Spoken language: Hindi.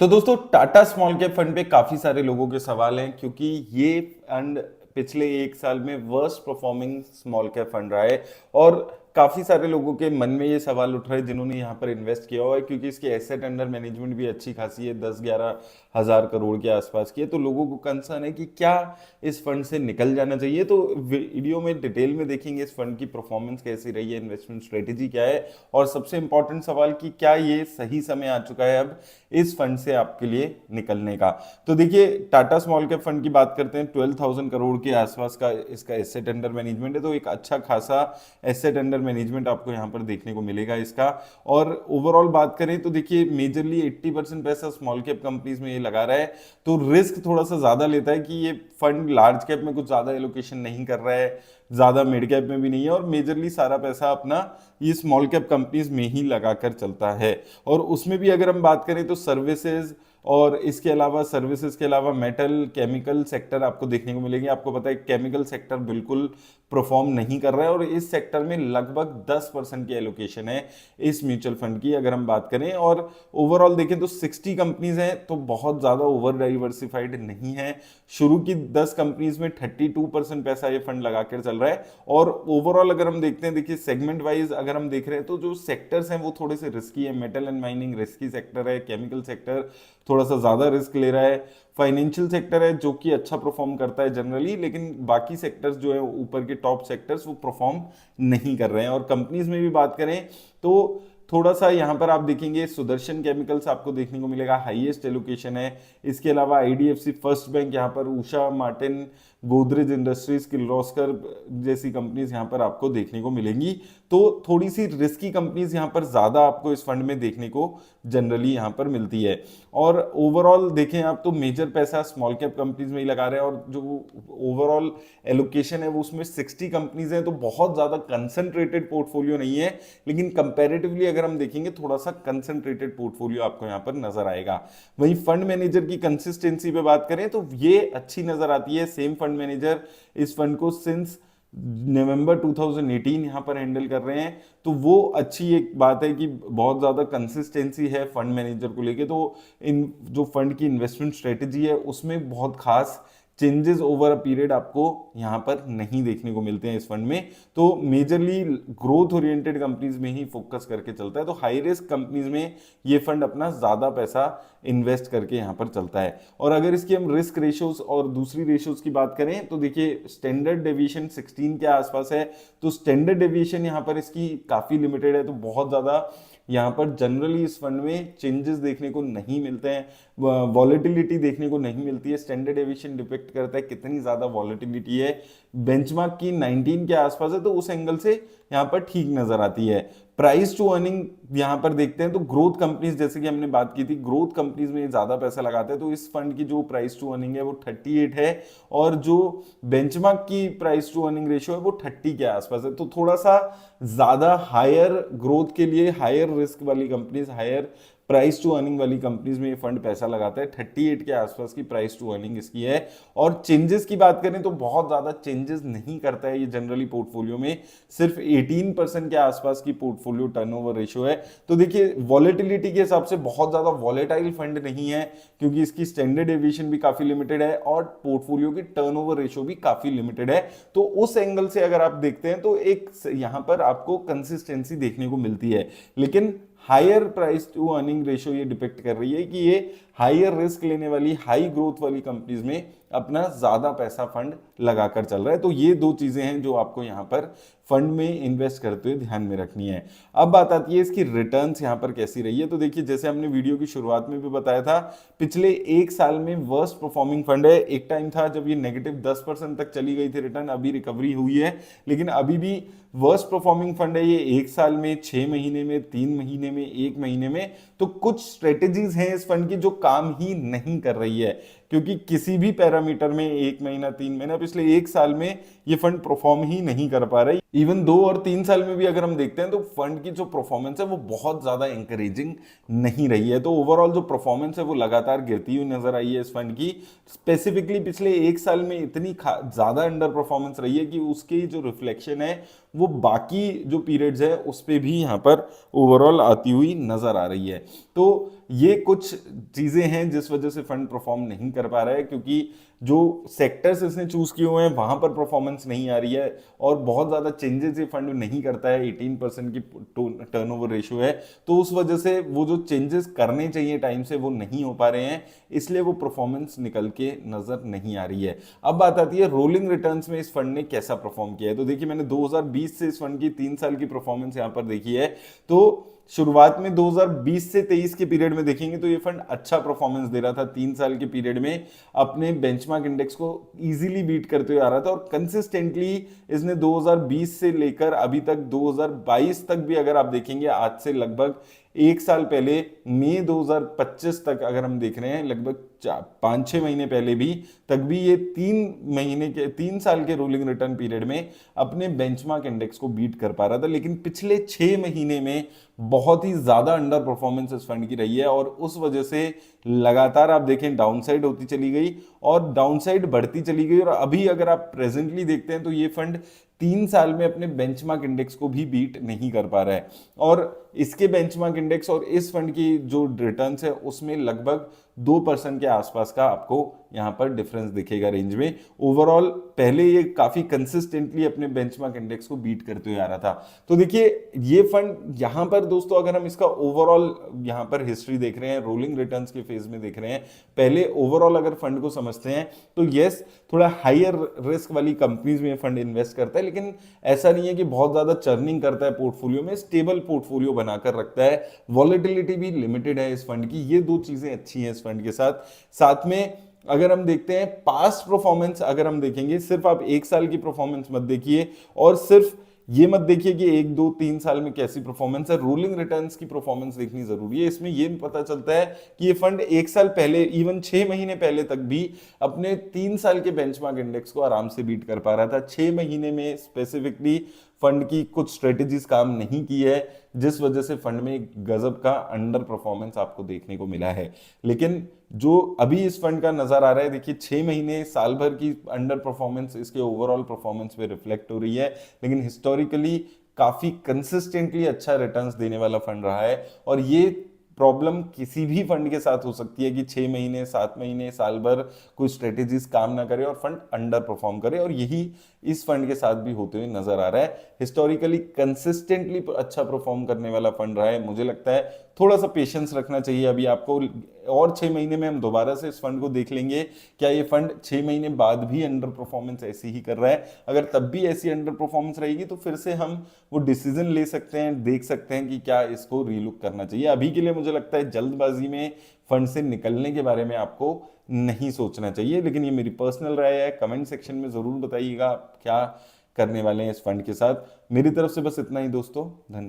तो दोस्तों टाटा स्मॉल कैप फंड पे काफी सारे लोगों के सवाल हैं क्योंकि ये फंड पिछले एक साल में worst performing small cap fund रहा है। और काफी सारे लोगों के मन में ये सवाल उठ रहे हैं जिन्होंने यहाँ पर इन्वेस्ट किया हुआ है, क्योंकि इसकी एसेट अंडर मैनेजमेंट भी अच्छी खासी है, 10-11 हज़ार करोड़ के आसपास की है। तो लोगों को कंसर्न है कि क्या इस फंड से निकल जाना चाहिए। तो वीडियो में डिटेल में देखेंगे इस फंड की परफॉर्मेंस कैसी रही है, इन्वेस्टमेंट स्ट्रेटेजी क्या है, और सबसे इंपॉर्टेंट सवाल कि क्या ये सही समय आ चुका है अब इस फंड से आपके लिए निकलने का। तो देखिए, टाटा स्मॉल कैप फंड की बात करते हैं, 12,000 करोड़ के आसपास का इसका एसेट अंडर मैनेजमेंट है। तो एक अच्छा खासा एसेट अंडर मैनेजमेंट आपको यहाँ पर देखने को मिलेगा इसका। और ओवरऑल बात करें तो देखिए, मेजरली 80% पैसा स्मॉल कैप कंपनीज में ये लगा रहा है। तो रिस्क थोड़ा सा ज्यादा लेता है कि ये फंड लार्ज कैप में कुछ ज्यादा एलोकेशन नहीं कर रहा है, ज्यादा मिड कैप में भी नहीं है, और मेजरली सारा पैसा अपना ये स्मॉल कैप कंपनीज में ही लगाकर चलता है। और उसमें भी अगर हम बात करें तो सर्विसेज और इसके अलावा सर्विसेज के अलावा मेटल केमिकल सेक्टर आपको देखने को मिलेंगे। आपको पता है केमिकल सेक्टर बिल्कुल परफॉर्म नहीं कर रहा है, और इस सेक्टर में लगभग 10% की एलोकेशन है इस म्यूचुअल फंड की अगर हम बात करें। और ओवरऑल देखें तो 60 कंपनीज हैं, तो बहुत ज्यादा ओवर डाइवर्सिफाइड नहीं है। शुरू की 10 कंपनीज में 32% पैसा ये फंड लगाकर चल रहा है। और ओवरऑल अगर हम देखते हैं, देखिए सेगमेंट वाइज अगर हम देख रहे हैं तो जो सेक्टर्स हैं वो थोड़े से रिस्की है। Metal and mining risky sector है, केमिकल सेक्टर थोड़ा सा ज्यादा रिस्क ले रहा है, फाइनेंशियल सेक्टर है जो कि अच्छा परफॉर्म करता है जनरली, लेकिन बाकी सेक्टर्स जो है ऊपर के टॉप सेक्टर्स वो परफॉर्म नहीं कर रहे हैं। और कंपनीज में भी बात करें तो थोड़ा सा यहाँ पर आप देखेंगे सुदर्शन केमिकल्स आपको देखने को मिलेगा, हाईएस्ट एलोकेशन है। इसके अलावा आईडीएफसी फर्स्ट बैंक, यहाँ पर उषा मार्टिन, गोदरेज इंडस्ट्रीज, किर्लोस्कर जैसी कंपनीज यहाँ पर आपको देखने को मिलेंगी। तो थोड़ी सी रिस्की कंपनीज यहाँ पर ज्यादा आपको इस फंड में देखने को जनरली यहाँ पर मिलती है। और ओवरऑल देखें आप तो मेजर पैसा स्मॉल कैप कंपनीज में ही लगा रहे हैं, और जो ओवरऑल एलोकेशन है वो उसमें 60 कंपनीज हैं। तो बहुत ज्यादा कंसंट्रेटेड पोर्टफोलियो नहीं है, लेकिन कंपैरेटिवली अगर हम देखेंगे थोड़ा सा कंसंट्रेटेड पोर्टफोलियो आपको यहाँ पर नजर आएगा। वहीं फंड मैनेजर की कंसिस्टेंसी पे बात करें तो ये अच्छी नजर आती है। सेम फंड मैनेजर इस फंड को सिंस नवंबर 2018 यहाँ पर हैंडल कर रहे हैं। तो वो अच्छी एक बात है कि बहुत ज़्यादा कंसिस्टेंसी है फंड मैनेजर को लेके। तो इन जो फंड की इन्वेस्टमेंट स्ट्रेटेजी है उसमें बहुत खास चेंजेस ओवर अ पीरियड आपको यहाँ पर नहीं देखने को मिलते हैं इस फंड में। तो मेजरली ग्रोथ ओरिएंटेड कंपनीज में ही फोकस करके चलता है। तो हाई रिस्क कंपनीज में ये फंड अपना ज्यादा पैसा इन्वेस्ट करके यहाँ पर चलता है। और अगर इसकी हम रिस्क रेशियोज और दूसरी रेशियोज की बात करें तो देखिए, स्टैंडर्ड डेविएशन 16 के आसपास है। तो स्टैंडर्ड डेविएशन यहाँ पर इसकी काफी लिमिटेड है, तो बहुत ज्यादा यहाँ पर जनरली इस फंड में चेंजेस देखने को नहीं मिलते हैं, वॉलेटिलिटी देखने को नहीं मिलती है। स्टैंडर्ड डेविएशन डिपेक्ट करता है कितनी ज्यादा वॉलेटिलिटी है। बेंचमार्क की 19 के आसपास है, तो उस एंगल से यहाँ पर ठीक नजर आती है। प्राइस टू अर्निंग यहाँ पर देखते हैं तो ग्रोथ कंपनीज, जैसे कि हमने बात की थी, ग्रोथ कंपनीज में ज्यादा पैसा लगाते हैं। तो इस फंड की जो प्राइस टू अर्निंग है वो 38 है, और जो बेंचमार्क की प्राइस टू अर्निंग रेशियो है वो 30 के आसपास है। तो थोड़ा सा ज्यादा हायर ग्रोथ के लिए हायर रिस्क वाली companies, higher price to earning वाली कंपनीज में ये फंड पैसा लगाता है। 38 के आसपास की प्राइस टू अर्निंग इसकी है। और चेंजेस की बात करें तो बहुत ज्यादा चेंजेस नहीं करता है ये जनरली पोर्टफोलियो में, सिर्फ 18% के आसपास की पोर्टफोलियो टर्नओवर रेशियो है। तो देखिए, वॉलेटिलिटी के हिसाब से बहुत ज्यादा वॉलेटाइल फंड नहीं है, क्योंकि इसकी स्टैंडर्ड डेविएशन भी काफी लिमिटेड है और पोर्टफोलियो की टर्नओवर रेशियो भी काफी लिमिटेड है। तो उस एंगल से अगर आप देखते हैं तो एक यहां पर आपको कंसिस्टेंसी देखने को मिलती है। लेकिन higher price to earning ratio ये डिपेक्ट कर रही है कि ये हायर रिस्क लेने वाली, हाई ग्रोथ वाली कंपनीज में अपना ज्यादा पैसा फंड लगाकर चल रहा है। तो ये दो चीजें हैं जो आपको यहाँ पर फंड में इन्वेस्ट करते हुए ध्यान में रखनी है। अब बात आती है इसकी रिटर्न्स यहाँ पर कैसी रही है। तो देखिए, जैसे हमने वीडियो की शुरुआत में भी बताया था, पिछले एक साल में वर्स्ट परफॉर्मिंग फंड है। एक टाइम था जब ये नेगेटिव 10% तक चली गई थी रिटर्न, अभी रिकवरी हुई है, लेकिन अभी भी वर्स्ट परफॉर्मिंग फंड है ये। एक साल में, 6 महीने में, 3 महीने में, 1 महीने में। तो कुछ स्ट्रेटेजीज हैं इस फंड की जो काम ही नहीं कर रही है, क्योंकि किसी भी पैरामीटर में 1 महीना, 3 महीना, पिछले एक साल में ये फंड परफॉर्म ही नहीं कर पा रही। इवन 2 और 3 साल में भी अगर हम देखते हैं तो फंड की जो परफॉर्मेंस है वो बहुत ज्यादा इंकरेजिंग नहीं रही है। तो ओवरऑल जो परफॉर्मेंस है वो लगातार गिरती हुई नजर आई है इस फंड की। स्पेसिफिकली पिछले एक साल में इतनी ज्यादा अंडर परफॉर्मेंस रही है कि उसकी जो रिफ्लेक्शन है वो बाकी जो पीरियड्स है उस पर भी यहाँ पर ओवरऑल आती हुई नजर आ रही है। तो ये कुछ चीजें हैं जिस वजह से फंड परफॉर्म नहीं कर पा रहा है, क्योंकि जो सेक्टर्स इसने चूज किए हुए हैं वहां पर परफॉर्मेंस नहीं आ रही है और बहुत ज्यादा चेंजेस ये फंड नहीं करता है। 18% की टर्नओवर रेशियो है, तो उस वजह से वो जो चेंजेस करने चाहिए टाइम से वो नहीं हो पा रहे हैं, इसलिए वो परफॉर्मेंस निकल के नजर नहीं आ रही है। अब बात आती है रोलिंग रिटर्न्स में इस फंड ने कैसा परफॉर्म किया है। तो देखिए मैंने 2020 से इस फंड की 3 साल की परफॉर्मेंस यहां पर देखी है। तो शुरुआत में 2020 से 23 के पीरियड में देखेंगे तो ये फंड अच्छा परफॉर्मेंस दे रहा था। 3 साल के पीरियड में अपने बेंचमार्क इंडेक्स को इजीली बीट करते हुए आ रहा था और कंसिस्टेंटली इसने 2020 से लेकर अभी तक 2022 तक भी अगर आप देखेंगे, आज से लगभग एक साल पहले मई 2025 तक अगर हम देख रहे हैं, लगभग 5-6 महीने पहले भी तक भी ये 3 साल के रोलिंग रिटर्न पीरियड में अपने बेंचमार्क इंडेक्स को बीट कर पा रहा था। लेकिन पिछले 6 महीने में बहुत ही ज्यादा अंडर परफॉर्मेंस इस फंड की रही है और उस वजह से लगातार आप देखें डाउनसाइड होती चली गई और डाउनसाइड बढ़ती चली गई। और अभी अगर आप प्रेजेंटली देखते हैं तो ये फंड 3 साल में अपने बेंचमार्क इंडेक्स को भी बीट नहीं कर पा रहा है और इसके बेंचमार्क इंडेक्स और इस फंड की जो रिटर्न्स है उसमें लगभग 2% के आसपास का आपको यहां पर डिफरेंस दिखेगा रेंज में। ओवरऑल पहले ये काफी कंसिस्टेंटली अपने बेंचमार्क इंडेक्स को बीट करते हुए आ रहा था। तो देखिए ये फंड यहां पर दोस्तों, अगर हम इसका ओवरऑल यहां पर हिस्ट्री देख रहे हैं, रोलिंग रिटर्न्स के फेज में देख रहे हैं, पहले ओवरऑल अगर फंड को समझते हैं तो यस थोड़ा हायर रिस्क वाली कंपनीज में फंड इन्वेस्ट करता है, लेकिन ऐसा नहीं है कि बहुत ज्यादा चर्निंग करता है पोर्टफोलियो में, स्टेबल पोर्टफोलियो बनाकर रखता है। वॉलेटिलिटी भी लिमिटेड है इस फंड की, ये दो चीजें अच्छी हैं इस फंड के साथ। साथ में अगर हम देखते हैं पास्ट परफॉर्मेंस, अगर हम देखेंगे, सिर्फ आप एक साल की परफॉर्मेंस मत देखिए और सिर्फ ये मत देखिए कि 1-2-3 साल में कैसी परफॉर्मेंस है, रोलिंग रिटर्न्स की परफॉर्मेंस देखनी जरूरी है। इसमें ये पता चलता है कि ये फंड एक साल पहले, इवन 6 महीने पहले तक भी अपने 3 साल के बेंचमार्क इंडेक्स को आराम से बीट कर पा रहा था। 6 महीने में स्पेसिफिकली फंड की कुछ स्ट्रेटेजीज काम नहीं की है, जिस वजह से फंड में एक गजब का अंडर परफॉर्मेंस आपको देखने को मिला है। लेकिन जो अभी इस फंड का नजर आ रहा है, देखिए 6 महीने साल भर की अंडर परफॉर्मेंस इसके ओवरऑल परफॉर्मेंस पे रिफ्लेक्ट हो रही है, लेकिन हिस्टोरिकली काफी कंसिस्टेंटली अच्छा रिटर्न्स देने वाला फंड रहा है। और ये प्रॉब्लम किसी भी फंड के साथ हो सकती है कि 6 महीने, 7 महीने, साल भर कोई स्ट्रेटेजीज काम ना करे और फंड अंडर परफॉर्म करे, और यही इस फंड के साथ भी होते हुए नजर आ रहा है। हिस्टोरिकली कंसिस्टेंटली अच्छा परफॉर्म करने वाला फंड रहा है। मुझे लगता है थोड़ा सा पेशेंस रखना चाहिए अभी आपको, और 6 महीने में हम दोबारा से इस फंड को देख लेंगे, क्या ये फंड 6 महीने बाद भी अंडर परफॉर्मेंस ऐसी ही कर रहा है। अगर तब भी ऐसी अंडर परफॉर्मेंस रहेगी तो फिर से हम वो डिसीजन ले सकते हैं, देख सकते हैं कि क्या इसको रीलुक करना चाहिए। अभी के लिए मुझे लगता है जल्दबाजी में फंड से निकलने के बारे में आपको नहीं सोचना चाहिए, लेकिन ये मेरी पर्सनल राय है। कमेंट सेक्शन में जरूर बताइएगा आप क्या करने वाले हैं इस फंड के साथ। मेरी तरफ से बस इतना ही दोस्तों, धन्यवाद।